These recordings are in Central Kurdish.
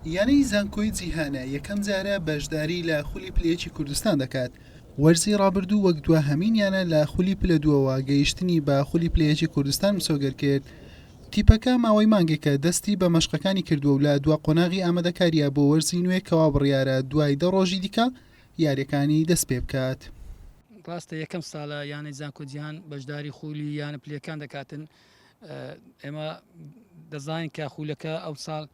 یانەی زانکۆی جیهانە یەکەم جارە بەشداری لە خولی پلەیەکی کوردستان دەکات. وەرزی ڕابردوو وەک دوا هەمینیانە لە خولی پلە دووەوە گەیشتنی بە خولی پلەیەکی کوردستان مسۆگەر کرد. تیپەکە ماوەی مانگێکە دەستی بە مەشقەکانی کردووە و لە دوا قۆناغی ئامادەکاریە بۆ وەرزی نوێ کەوا بڕیارە دوای 10 ڕۆژی دیکە یاریەکانی دەست پێ بکات. ڕاستە یەکەم ساڵە یانەی زانکۆ جیهان بەشداری خولی یانە پلەکان دەکاتن. ئێمە دەزانین کە خولەکە ئەو ساڵ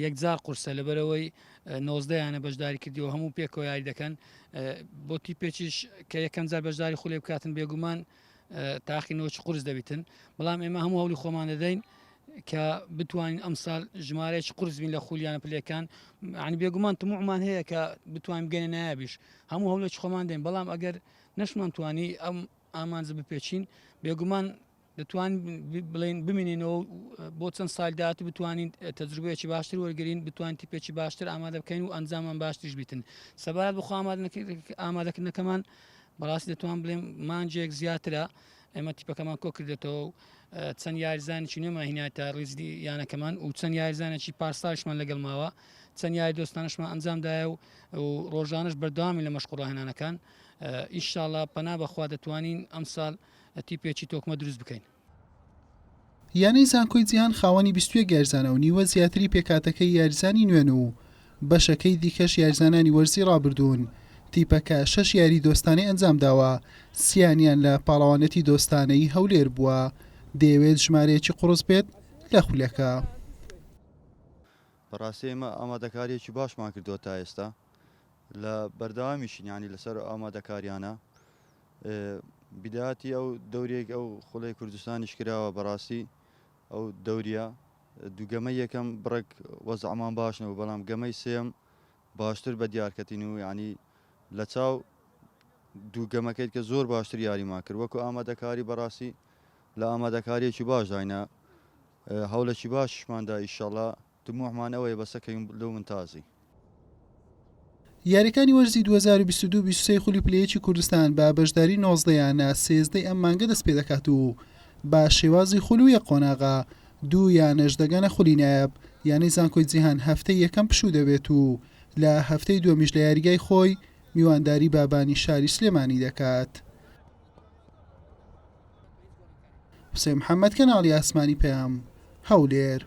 یەکجار قورسە لەبەرەوەی 19 یانە بەشداری کردیەوە هەموو پێکەوە یاری دەکەن بۆ تیپێکیش کە یەکەم جار بەشداری خولێ بکاتن بێگومان تاقینەوەی قورس دەبیتن، بەڵام ئێمە هەموو هەولی خۆمان دەدەین کە بتوانین ئەم ساڵ ژمارەیەکی قورس بین لە خولیانە پلەکان. عنی بێگومان تموعمان هەیە کە بتوانین بگەینە نایابیش هەموو هەولێکی خۆمان دێن، بەڵام ئەگەر نەشمان توانی ئەم ئامانجە بپێچین بێگومان دەتوانین بڵێن بمینینەوە بۆ چەند ساڵ داهاتوو بتوانین تەجروبەیەکی باشتر وەرگرین، بتوانین تیپێکی باشتر ئامادە بکەین و ئەنجامان باشترش بیتن. سەبارەت بخۆ ئامادەکردنەکەمان بەڕاستی دەتوان بڵێم مانجێک زیاترە. ئێمە تیپەکەمان کۆ کردێتەوە و چەند یاریزانێکی نوێمان هینایەتە ڕیزی یانەکەمان و چەند یاریزانێکی پارساڵیشمان لەگەڵ ماوە، چەند یاری دۆستانشمان ئەنجامدایە و ڕۆژانش بەردەوامی لە مەشقوڵڕاهێنانەکان. ئینشاڵڵا پەنا بەخوا دەتوانین ئەم ساڵ تیپێکی تۆکمە دروست بکەین. یانەی زانکۆی جیهان خاوەنی 21 یاریزانە و نیوە زیاتری پێکاتەکەی یاریزانی نوێن و بەشەکەی دیکەش یاریزانانی وەرزی ڕابردوون. تیپەکە 6 یاری دۆستانەی ئەنجام داوە، سییانیان لە پاڵەوانەتی دۆستانەی هەولێر بووە. دەیەوێت ژمارەیەکی قڕس بێت لە خولەکە. بەڕاستی ئێمە ئامادەکاریەکی باشمان کردووە تا ئێستا لە بەردەوامیشین ینی لەسەر ئامادەکاریانە. بیداتی ئەو دەورێک ئەو خوڵی کوردستانیش کراوە، بەڕاستی ئەو دەوریە دووگەمە یەکەم بڕێک وەزعمان باشنەوە، بەڵام گەمەی سێم باشتر بە دیارکەتین و ینی لە چاو دووگەمەکەیت کە زۆر باشتر یاریمان کرد. وەکو ئامادەکاری بەڕاستی لە ئامادەکاریەکی باش داینە، هەوڵێکی باشماندا ئیشەڵا دموحمانەوەی بەسەکەین لەو منتازی. یاریەکانی وەرزی 2022-23 خولی پلەیەکی کوردستان بە بەشداری 19 یانە 13 ئەم مانگە دەست پێ دەکات و بە شێوازی خول و یەک قۆناغا 2 یانەش دەگەنە خولی نایب. یانەی زانکۆی جیهان هەفتەی یەکەم پشوو دەبێت و لە هەفتەی دووەمیش لە یاریگای خۆی میوانداری بابانی شاری سلێمانی دەکات. حوسێن محەممەد کەناڵی ئاسمانی پێم هەولێر.